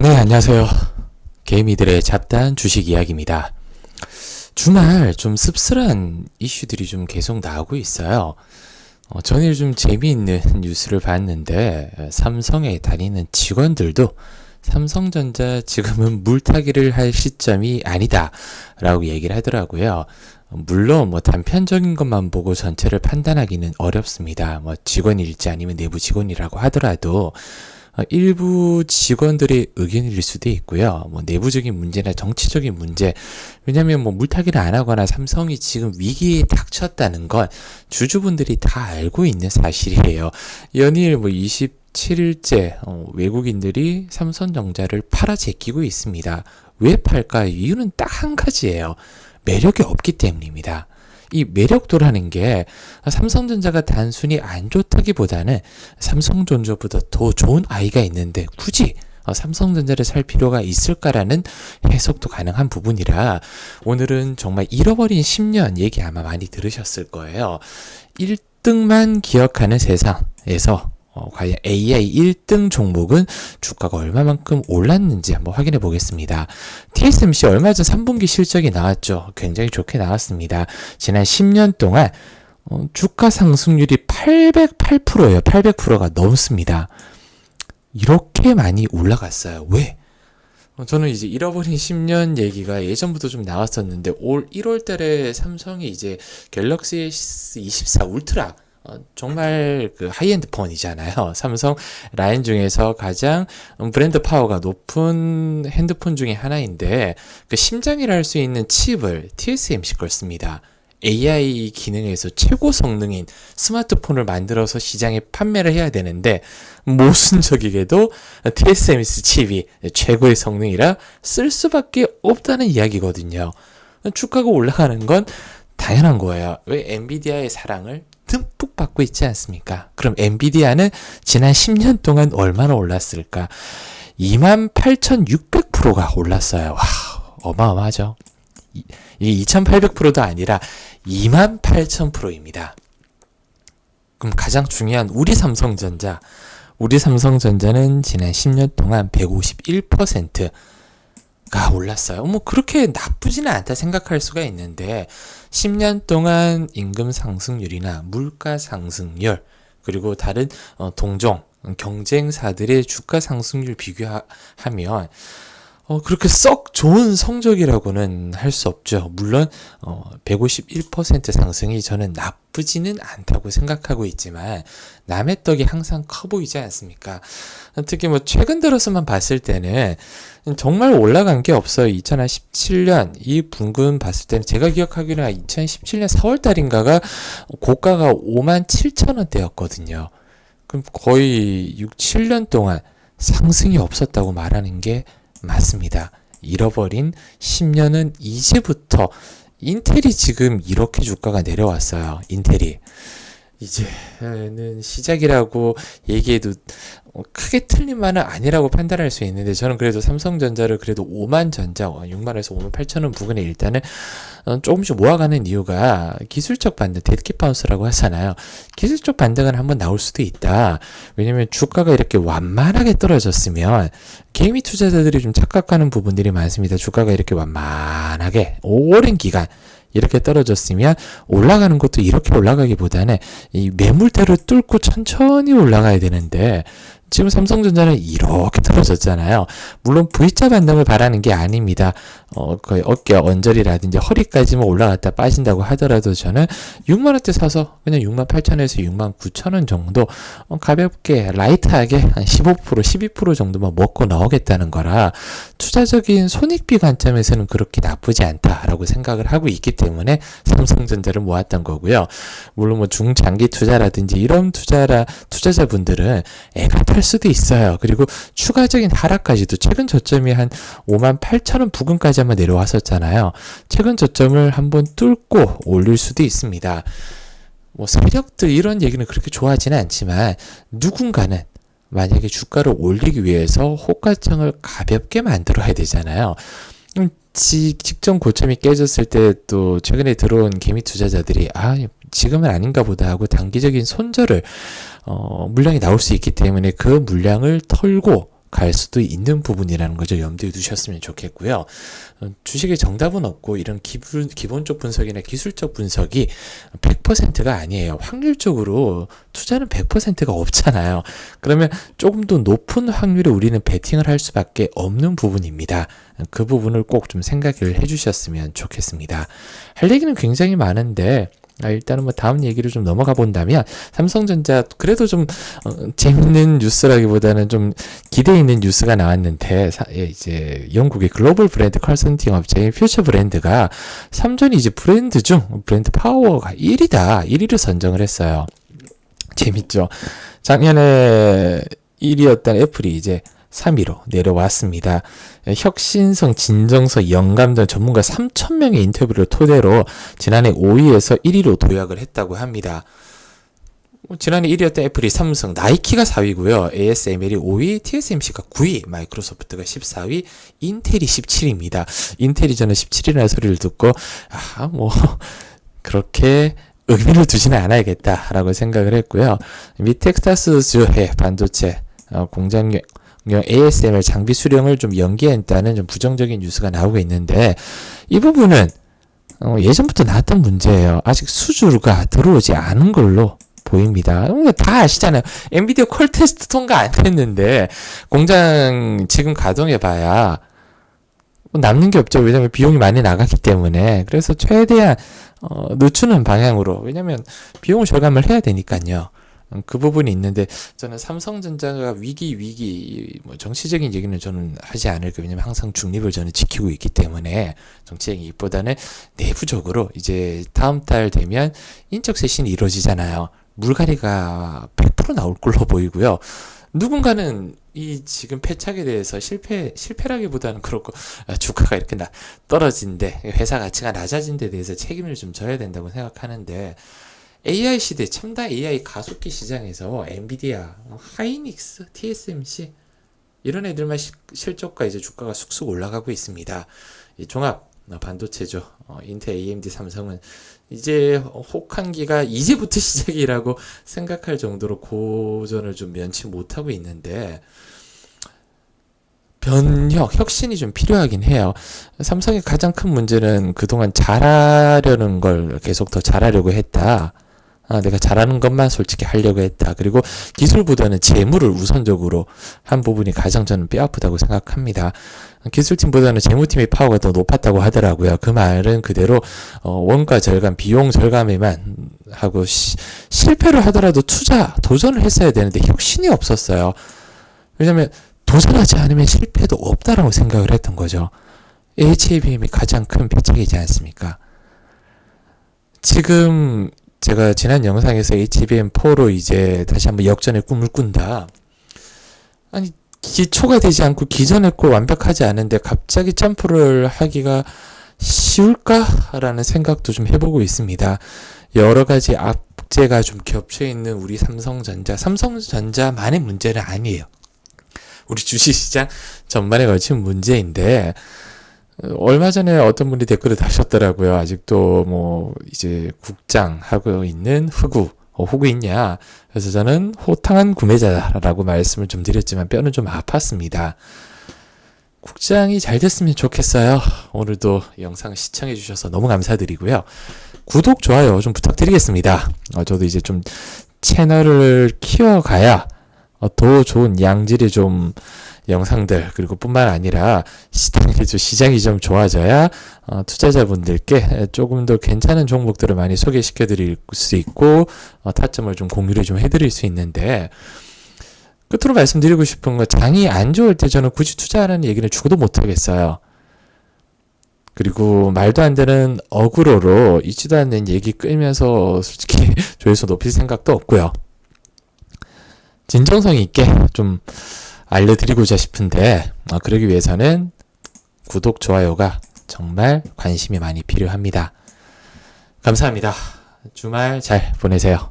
네, 안녕하세요. 개미들의 잡다한 주식 이야기입니다. 주말 좀 씁쓸한 이슈들이 좀 계속 나오고 있어요. 전일 좀 재미있는 뉴스를 봤는데 삼성에 다니는 직원들도 삼성전자 지금은 물타기를 할 시점이 아니다 라고 얘기를 하더라고요. 물론 단편적인 것만 보고 전체를 판단하기는 어렵습니다. 직원일지 아니면 내부 직원이라고 하더라도 일부 직원들의 의견일 수도 있고요. 내부적인 문제나 정치적인 문제. 왜냐면 물타기를 안 하거나 삼성이 지금 위기에 닥쳤다는 건 주주분들이 다 알고 있는 사실이에요. 연일 27일째 외국인들이 삼성전자를 팔아 제끼고 있습니다. 왜 팔까? 이유는 딱 한 가지예요. 매력이 없기 때문입니다. 이 매력도라는 게 삼성전자가 단순히 안 좋다기보다는 삼성전자보다 더 좋은 아이가 있는데 굳이 삼성전자를 살 필요가 있을까라는 해석도 가능한 부분이라 오늘은 정말 잃어버린 10년 얘기 아마 많이 들으셨을 거예요. 1등만 기억하는 세상에서 과연 AI 1등 종목은 주가가 얼마만큼 올랐는지 한번 확인해 보겠습니다. TSMC 얼마 전 3분기 실적이 나왔죠. 굉장히 좋게 나왔습니다. 지난 10년 동안 주가 상승률이 808%예요. 800%가 넘습니다. 이렇게 많이 올라갔어요. 왜? 저는 이제 잃어버린 10년 얘기가 예전부터 좀 나왔었는데 올 1월 달에 삼성이 이제 갤럭시 S24 울트라 정말 그 하이엔드 폰이잖아요. 삼성 라인 중에서 가장 브랜드 파워가 높은 핸드폰 중에 하나인데 그 심장이라 할 수 있는 칩을 TSMC 걸 씁니다. AI 기능에서 최고 성능인 스마트폰을 만들어서 시장에 판매를 해야 되는데 모순적이게도 TSMC 칩이 최고의 성능이라 쓸 수밖에 없다는 이야기거든요. 주가가 올라가는 건 당연한 거예요. 왜? 엔비디아의 사랑을 듬뿍 받고 있지 않습니까? 그럼 엔비디아는 지난 10년 동안 얼마나 올랐을까? 28,600%가 올랐어요. 와, 어마어마하죠. 이게 2,800%도 아니라 28,000%입니다. 그럼 가장 중요한 우리 삼성전자는 지난 10년 동안 151%가 올랐어요. 그렇게 나쁘지는 않다 생각할 수가 있는데 10년 동안 임금 상승률이나 물가 상승률 그리고 다른 동종 경쟁사들의 주가 상승률 비교하면 그렇게 썩 좋은 성적이라고는 할 수 없죠. 물론 151% 상승이 저는 나쁘지는 않다고 생각하고 있지만 남의 떡이 항상 커 보이지 않습니까? 특히 최근 들어서만 봤을 때는 정말 올라간 게 없어요. 2017년 이 분군 봤을 때는 제가 기억하기로는 2017년 4월 달인가가 고가가 57,000원대였거든요. 그럼 거의 6, 7년 동안 상승이 없었다고 말하는 게 맞습니다. 잃어버린 10년은 이제부터 인텔이 지금 이렇게 주가가 내려왔어요. 인텔이 이제는 시작이라고 얘기해도 크게 틀린 말은 아니라고 판단할 수 있는데 저는 그래도 삼성전자를 그래도 5만 전자 6만에서 5만 8천원 부근에 일단은 조금씩 모아가는 이유가 기술적 반등, 데드캣 바운스라고 하잖아요. 기술적 반등은 한번 나올 수도 있다. 왜냐면 주가가 이렇게 완만하게 떨어졌으면 개미 투자자들이 좀 착각하는 부분들이 많습니다. 주가가 이렇게 완만하게 오랜 기간 이렇게 떨어졌으면 올라가는 것도 이렇게 올라가기보다는 이 매물대를 뚫고 천천히 올라가야 되는데 지금 삼성전자는 이렇게 떨어졌잖아요. 물론 V자 반등을 바라는 게 아닙니다. 거의 어깨 언저리라든지 허리까지만 올라갔다 빠진다고 하더라도 저는 6만원대 사서 그냥 68,000원에서 69,000원 정도 가볍게 라이트하게 한 15% 12% 정도만 먹고 나오겠다는 거라 투자적인 손익비 관점에서는 그렇게 나쁘지 않다라고 생각을 하고 있기 때문에 삼성전자를 모았던 거고요. 물론 중장기 투자라든지 이런 투자자분들은 애가 탈 수도 있어요. 그리고 추가적인 하락까지도 최근 저점이 한 58,000원 부근까지 한번 내려왔었잖아요. 최근 저점을 한번 뚫고 올릴 수도 있습니다. 세력들 이런 얘기는 그렇게 좋아하지는 않지만 누군가는 만약에 주가를 올리기 위해서 호가창을 가볍게 만들어야 되잖아요. 직전 고점이 깨졌을 때 또 최근에 들어온 개미 투자자들이 지금은 아닌가 보다 하고 단기적인 손절을 물량이 나올 수 있기 때문에 그 물량을 털고 갈 수도 있는 부분이라는 거죠. 염두에 두셨으면 좋겠고요. 주식의 정답은 없고 이런 기본적 분석이나 기술적 분석이 100%가 아니에요. 확률적으로 투자는 100%가 없잖아요. 그러면 조금 더 높은 확률에 우리는 베팅을 할 수밖에 없는 부분입니다. 그 부분을 꼭 좀 생각을 해주셨으면 좋겠습니다. 할 얘기는 굉장히 많은데 일단은 뭐 다음 얘기를 좀 넘어가 본다면 삼성전자 그래도 좀 재밌는 뉴스라기보다는 좀 기대 있는 뉴스가 나왔는데 이제 영국의 글로벌 브랜드 컨설팅 업체인 퓨처 브랜드가 3전 이제 브랜드 중 브랜드 파워가 1위를 선정을 했어요. 재밌죠? 작년에 1위였던 애플이 이제 3위로 내려왔습니다. 혁신성, 진정성, 영감전 전문가 3,000명의 인터뷰를 토대로 지난해 5위에서 1위로 도약을 했다고 합니다. 지난해 1위였던 애플이 3승, 나이키가 4위고요. ASML이 5위, TSMC가 9위, 마이크로소프트가 14위, 인텔이 17위입니다. 인텔이 저는 17위라는 소리를 듣고 그렇게 의미를 두지는 않아야겠다라고 생각을 했고요. 미 텍사스주의 반도체 공장용 ASML 장비 수령을 좀 연기했다는 좀 부정적인 뉴스가 나오고 있는데 이 부분은 예전부터 나왔던 문제예요. 아직 수주가 들어오지 않은 걸로 보입니다. 다 아시잖아요. 엔비디아 퀄 테스트 통과 안 됐는데 공장 지금 가동해봐야 남는 게 없죠. 왜냐면 비용이 많이 나갔기 때문에. 그래서 최대한 늦추는 방향으로, 왜냐면 비용을 절감을 해야 되니까요. 그 부분이 있는데 저는 삼성전자가 위기 뭐 정치적인 얘기는 저는 하지 않을 거예요. 왜냐면 항상 중립을 저는 지키고 있기 때문에 정치적인 얘기보다는 내부적으로 이제 다음 달 되면 인적 쇄신이 이루어지잖아요. 물갈이가 100% 나올 걸로 보이고요. 누군가는 이 지금 패착에 대해서 실패라기보다는 그렇고 주가가 이렇게 떨어진데 회사 가치가 낮아진 데 대해서 책임을 좀 져야 된다고 생각하는데 AI 시대, 첨단 AI 가속기 시장에서 엔비디아, 하이닉스, TSMC 이런 애들만 실적과 이제 주가가 쑥쑥 올라가고 있습니다. 이 종합 반도체죠. 인텔, AMD, 삼성은 이제 혹한기가 이제부터 시작이라고 생각할 정도로 고전을 좀 면치 못하고 있는데 혁신이 좀 필요하긴 해요. 삼성의 가장 큰 문제는 그동안 잘하려는 걸 계속 더 잘하려고 했다. 내가 잘하는 것만 솔직히 하려고 했다. 그리고 기술보다는 재무를 우선적으로 한 부분이 가장 저는 뼈아프다고 생각합니다. 기술팀보다는 재무팀의 파워가 더 높았다고 하더라고요. 그 말은 그대로 원가 절감, 비용 절감에만 하고 실패를 하더라도 도전을 했어야 되는데 혁신이 없었어요. 왜냐면 도전하지 않으면 실패도 없다라고 생각을 했던 거죠. HBM이 가장 큰 패착이지 않습니까? 지금 제가 지난 영상에서 HBM4로 이제 다시 한번 역전의 꿈을 꾼다. 아니, 기초가 되지 않고 기존의 걸 완벽하지 않은데 갑자기 점프를 하기가 쉬울까라는 생각도 좀 해보고 있습니다. 여러 가지 악재가 좀 겹쳐 있는 우리 삼성전자만의 문제는 아니에요. 우리 주식시장 전반에 걸친 문제인데 얼마 전에 어떤 분이 댓글을 다셨더라고요. 아직도 뭐 이제 국장하고 있는 호구 있냐? 그래서 저는 호탕한 구매자라고 말씀을 좀 드렸지만 뼈는 좀 아팠습니다. 국장이 잘 됐으면 좋겠어요. 오늘도 영상 시청해 주셔서 너무 감사드리고요. 구독, 좋아요 좀 부탁드리겠습니다. 저도 이제 좀 채널을 키워가야 더 좋은 양질의 좀 영상들 그리고 뿐만 아니라 시장이 좀 좋아져야 투자자분들께 조금 더 괜찮은 종목들을 많이 소개시켜 드릴 수 있고 타점을 좀 공유를 좀 해드릴 수 있는데 끝으로 말씀드리고 싶은 건 장이 안 좋을 때 저는 굳이 투자하라는 얘기는 죽어도 못하겠어요. 그리고 말도 안 되는 어그로로 있지도 않는 얘기 끌면서 솔직히 조회수 높일 생각도 없고요. 진정성 있게 좀 알려드리고자 싶은데 그러기 위해서는 구독, 좋아요가 정말 관심이 많이 필요합니다. 감사합니다. 주말 잘 보내세요.